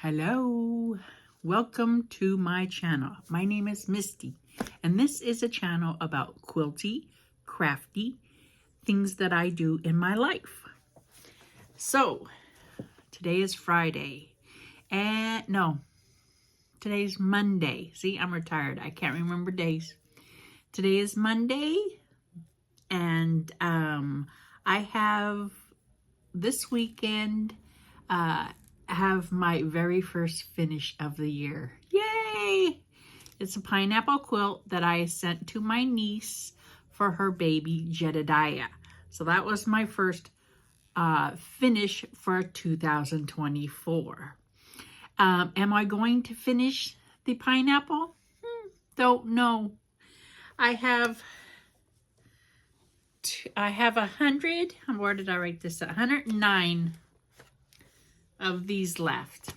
Hello, welcome to my channel. My name is Misty, and this is a channel about quilty, crafty, things that I do in my life. So, today is Friday, and no, today's Monday. See, I'm retired. I can't remember days. Today is Monday, and I have this weekend, have my very first finish of the year. Yay! It's a pineapple quilt that I sent to my niece for her baby Jedediah. So that was my first finish for 2024. Am I going to finish the pineapple? Don't know. I have 100, where did I write this? 109 of these left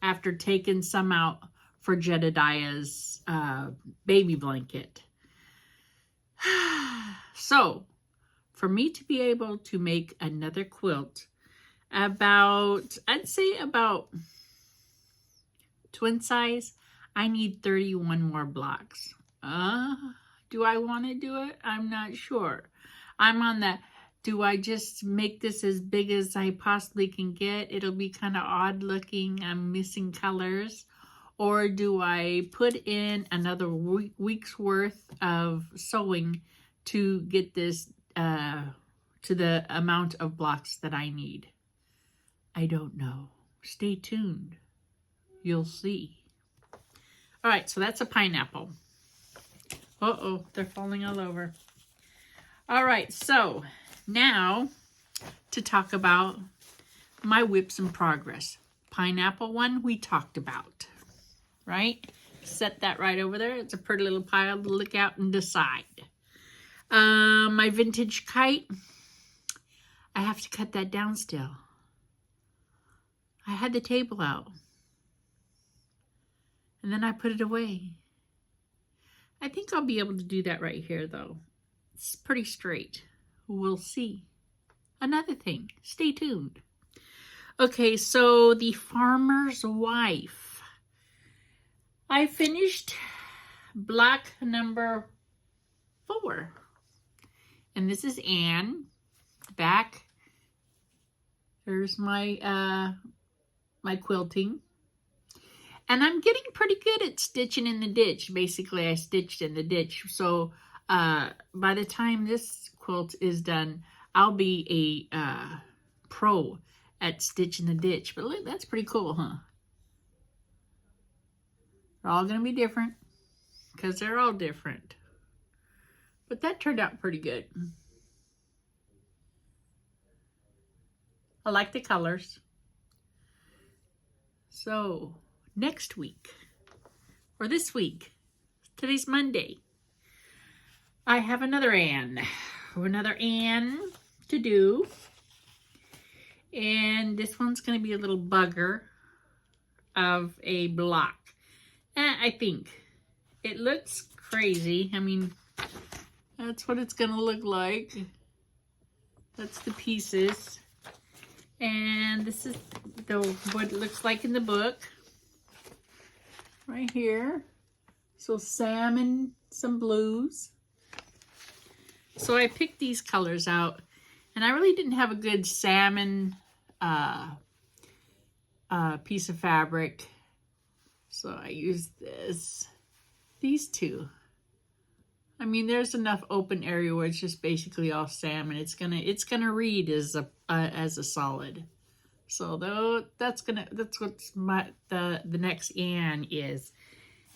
after taking some out for Jedediah's baby blanket. So for me to be able to make another quilt about, I'd say about twin size, I need 31 more blocks. Do I want to do it? I'm not sure. I'm on that. Do I just make this as big as I possibly can get? It'll be kind of odd looking. I'm missing colors. Or do I put in another week's worth of sewing to get this to the amount of blocks that I need? I don't know. Stay tuned. You'll see. All right, so that's a pineapple. Uh-oh, they're falling all over. All right, so now to talk about my whips in progress. Pineapple one we talked about, right? Set that right over there. It's a pretty little pile to look out and decide. My vintage kite, I have to cut that down still. I had the table out, and then I put it away. I think I'll be able to do that right here, though. It's pretty straight. We'll see. Another thing, stay tuned. Okay, so the farmer's wife. I finished block number 4. And this is Anne. Back. There's my my quilting. And I'm getting pretty good at stitching in the ditch. Basically, I stitched in the ditch. So by the time this quilt is done, I'll be a pro at stitching the ditch. But look, that's pretty cool, huh? They're all going to be different because they're all different. But that turned out pretty good. I like the colors. So next week, or this week, today's Monday, I have another Anne to do. And this one's going to be a little bugger of a block. I think it looks crazy. I mean, that's what it's going to look like. That's the pieces. And this is what it looks like in the book. Right here. So salmon, some blues. So I picked these colors out, and I really didn't have a good salmon piece of fabric. So I used these two. I mean, there's enough open area where it's just basically all salmon. It's gonna read as a solid. So though that's what's the next Anne is.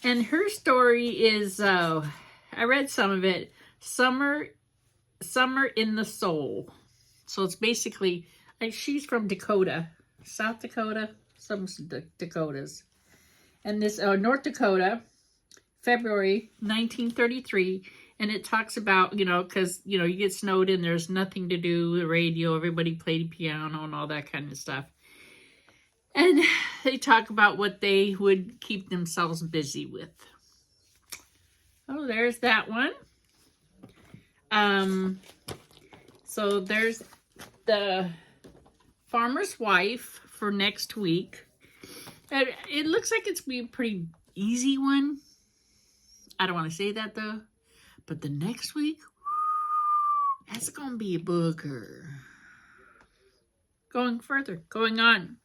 And her story is I read some of it. Summer in the Soul. So it's basically she's from Dakota, South Dakota, some Dakotas. And this North Dakota, February 1933, and it talks about, because, you get snowed in, there's nothing to do, the radio, everybody played piano and all that kind of stuff. And they talk about what they would keep themselves busy with. Oh, there's that one. So there's the farmer's wife for next week. It looks like it's be a pretty easy one. I don't want to say that though. But the next week, that's going to be a booger. Going further, going on.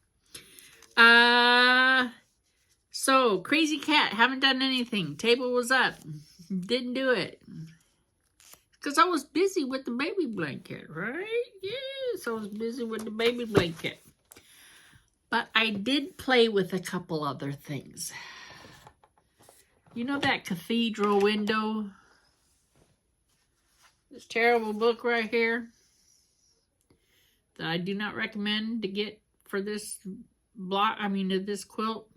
So Crazy Cat, haven't done anything. Table was up. Didn't do it. Because I was busy with the baby blanket, right? Yes, I was busy with the baby blanket. But I did play with a couple other things. You know that Cathedral window? This terrible book right here that I do not recommend to get for this this quilt.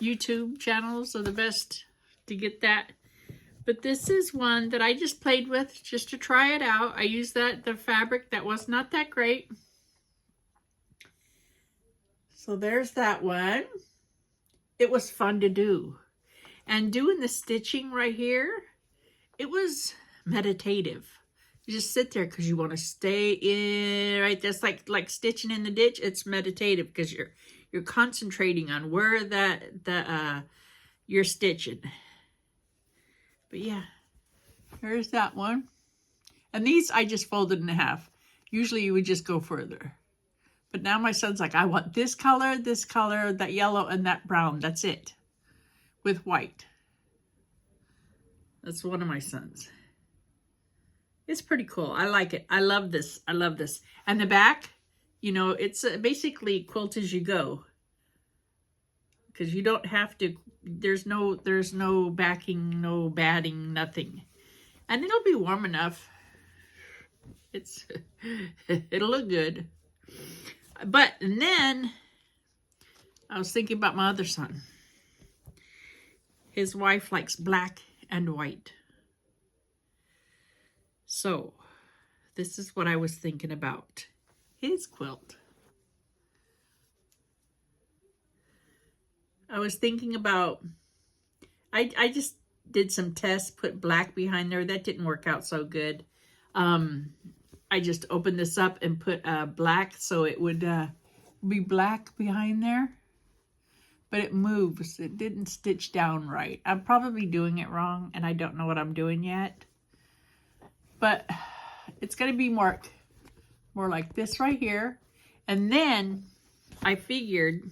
YouTube channels are the best to get that. But this is one that I just played with just to try it out. I used the fabric that was not that great. So there's that one. It was fun to do. And doing the stitching right here, it was meditative. You just sit there because you want to stay in, right? That's like stitching in the ditch. It's meditative because you're concentrating on where you're stitching. But yeah, here's that one. And these I just folded in half. Usually you would just go further. But now my son's like, I want this color, that yellow, and that brown. That's it. With white. That's one of my sons. It's pretty cool. I like it. I love this. I love this. And the back, you know, it's basically quilt as you go. Because you don't have to, there's no backing, no batting, nothing. And it'll be warm enough. It'll look good. But, and then, I was thinking about my other son. His wife likes black and white. So, this is what I was thinking about. His quilt. I was thinking about, I just did some tests, put black behind there. That didn't work out so good. I just opened this up and put black so it would be black behind there. But it moves. It didn't stitch down right. I'm probably doing it wrong and I don't know what I'm doing yet. But it's going to be more like this right here. And then I figured,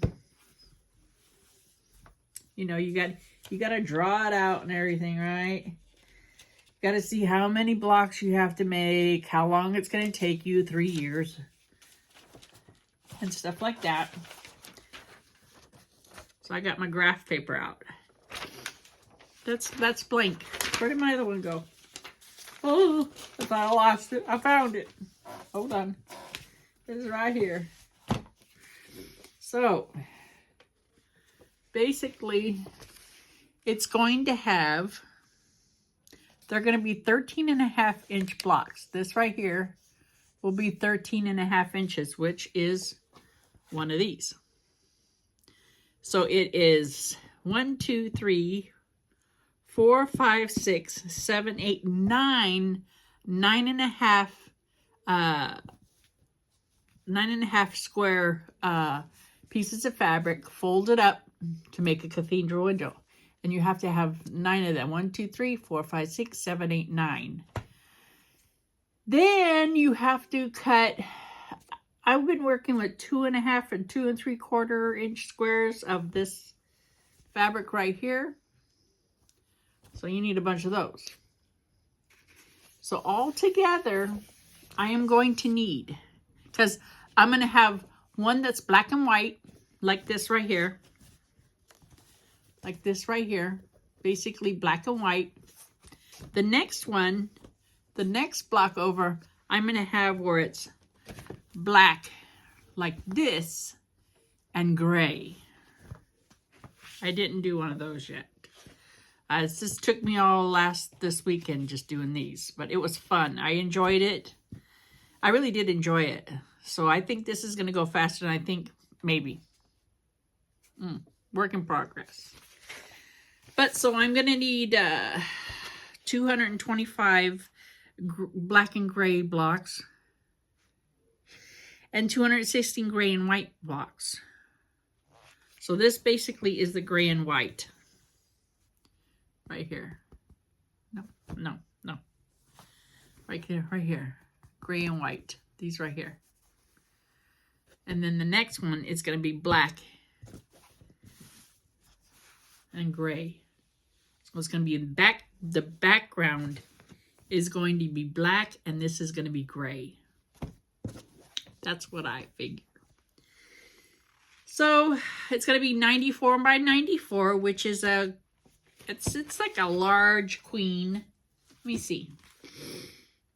you know, you got to draw it out and everything, right? Got to see how many blocks you have to make, how long it's going to take you, 3 years, and stuff like that. So I got my graph paper out. That's blank. Where did my other one go? Oh, I thought I lost it. I found it. Hold on. It's right here. So, basically, it's going to have, they're going to be 13.5-inch blocks. This right here will be 13.5 inches, which is one of these. So it is 1, 2, 3, 4, 5, 6, 7, 8, 9, 9.5, 9.5 square pieces of fabric folded up to make a cathedral window. And you have to have 9 of them. 1, 2, 3, 4, 5, 6, 7, 8, 9. Then you have to cut, I've been working with 2.5 and 2 3/4 inch squares of this fabric right here. So you need a bunch of those. So all together, I am going to need, because I'm going to have one that's black and white, like this right here. Like this right here, basically black and white. The next one, the next block over, I'm going to have where it's black like this and gray. I didn't do one of those yet. It just took me all this weekend just doing these, but it was fun. I enjoyed it. I really did enjoy it. So I think this is going to go faster than I think maybe. Work in progress. But so I'm going to need 225 black and gray blocks and 216 gray and white blocks. So this basically is the gray and white. Right here. No, no, no. Right here, right here. Gray and white. These right here. And then the next one is going to be black and gray. So it's going to be the background is going to be black, and this is going to be gray. That's what I figure. So it's going to be 94 by 94, which is it's like a large queen. Let me see.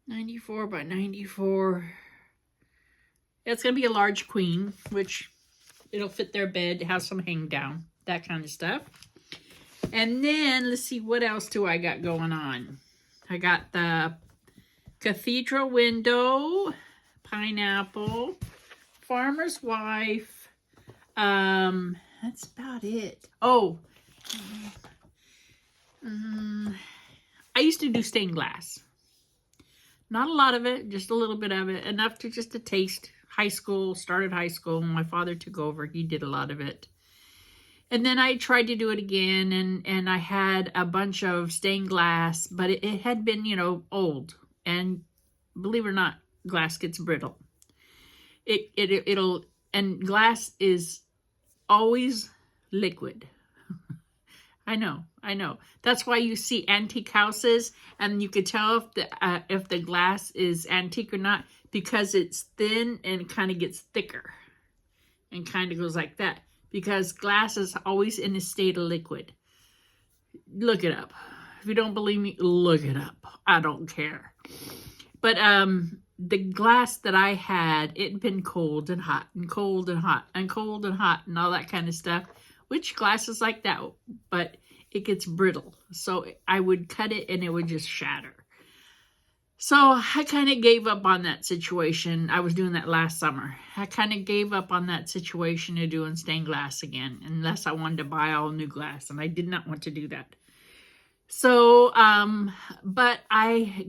94 by 94. It's going to be a large queen, which it'll fit their bed, have some hang down, that kind of stuff. And then let's see, what else do I got going on? I got the Cathedral window, pineapple, farmer's wife. That's about it. Oh, I used to do stained glass. Not a lot of it, just a little bit of it, enough to just a taste. Started high school, when my father took over, he did a lot of it. And then I tried to do it again, and I had a bunch of stained glass, but it had been, you know, old. And believe it or not, glass gets brittle. And glass is always liquid. I know. That's why you see antique houses, and you could tell if the glass is antique or not, because it's thin and kind of gets thicker and kind of goes like that, because glass is always in a state of liquid. Look it up. If you don't believe me, look it up. I don't care. But the glass that I had, it had been cold and hot and cold and hot and cold and hot and all that kind of stuff, which glass is like that, but it gets brittle. So I would cut it and it would just shatter. So I kind of gave up on that situation. I was doing that last summer. I kind of gave up on that situation of doing stained glass again, unless I wanted to buy all new glass, and I did not want to do that. So, but I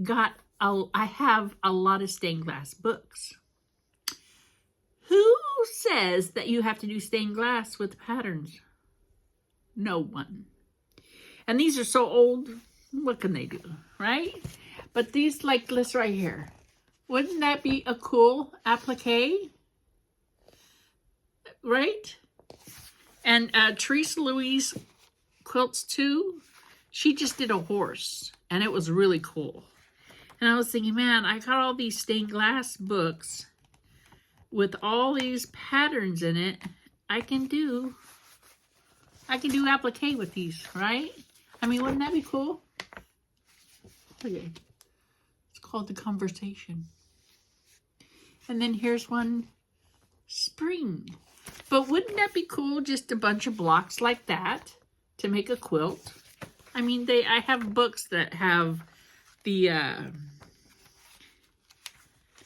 have a lot of stained glass books. Who says that you have to do stained glass with patterns? No one. And these are so old, what can they do, right? But these, like this right here, wouldn't that be a cool applique? Right? And Teresa Louise quilts too. She just did a horse, and it was really cool. And I was thinking, man, I got all these stained glass books with all these patterns in it. I can do applique with these, right? I mean, wouldn't that be cool? Okay. It's called The Conversation. And then here's one, spring. But wouldn't that be cool, just a bunch of blocks like that to make a quilt? I mean, I have books that have the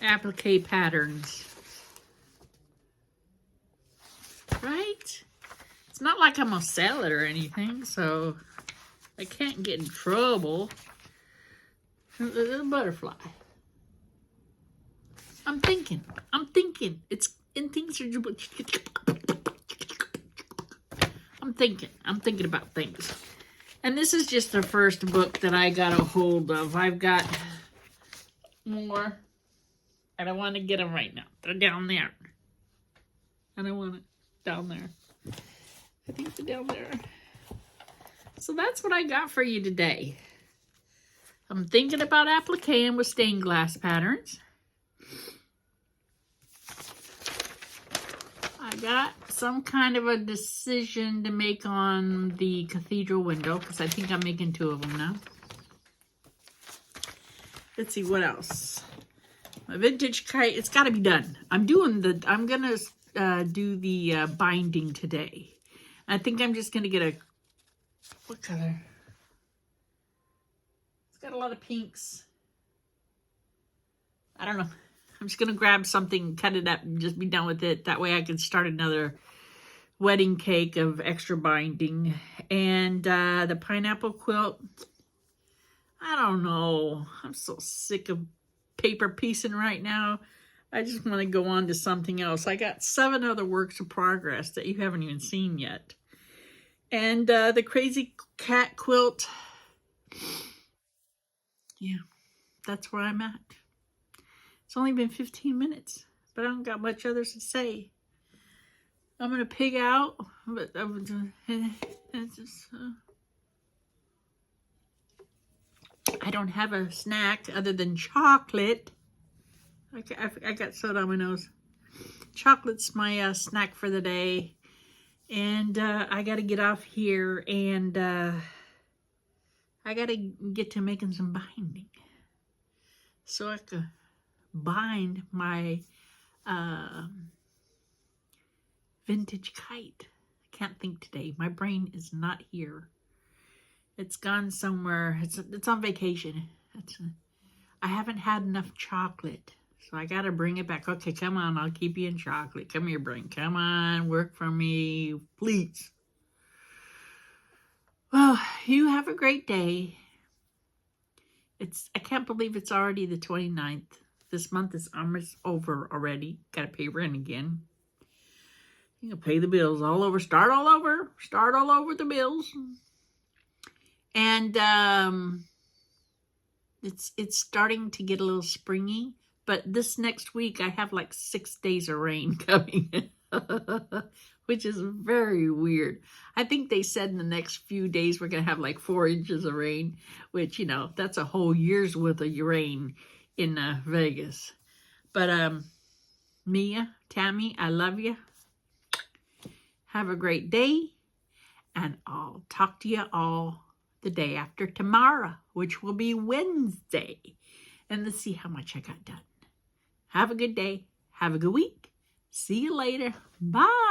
applique patterns. Right? It's not like I'm going to sell it or anything, so I can't get in trouble. There's a butterfly. I'm thinking. It's in things. I'm thinking about things. And this is just the first book that I got a hold of. I've got more. I don't want to get them right now. They're down there. I don't want it down there. I think they're down there. So that's what I got for you today. I'm thinking about appliquing with stained glass patterns. I got some kind of a decision to make on the Cathedral window, because I think I'm making 2 of them now. Let's see, what else? My vintage kite, it's got to be done. I'm going to do the binding today. I think I'm just going to get what color? It's got a lot of pinks. I don't know. I'm just going to grab something, cut it up, and just be done with it. That way I can start another wedding cake of extra binding. And the pineapple quilt, I don't know. I'm so sick of paper piecing right now. I just want to go on to something else. I got 7 other works of progress that you haven't even seen yet. And the crazy cat quilt. Yeah, that's where I'm at. It's only been 15 minutes, but I don't got much others to say. I'm going to pig out, but I don't have a snack other than chocolate. I got soda on my nose. Chocolate's my snack for the day. And I got to get off here, and I got to get to making some binding. So I could bind my vintage kite. I can't think today. My brain is not here. It's gone somewhere. It's on vacation. I haven't had enough chocolate, so I got to bring it back. Okay, come on. I'll keep you in chocolate. Come here, brain. Come on. Work for me, please. Well, you have a great day. I can't believe it's already the 29th. This month is almost over already. Got to pay rent again. You can pay the bills all over. Start all over. Start all over the bills. And it's starting to get a little springy. But this next week, I have like 6 days of rain coming, which is very weird. I think they said in the next few days, we're going to have like 4 inches of rain, which, you know, that's a whole year's worth of rain in Vegas. But Mia, Tammy, I love you. Have a great day. And I'll talk to you all the day after tomorrow, which will be Wednesday. And let's see how much I got done. Have a good day. Have a good week. See you later. Bye.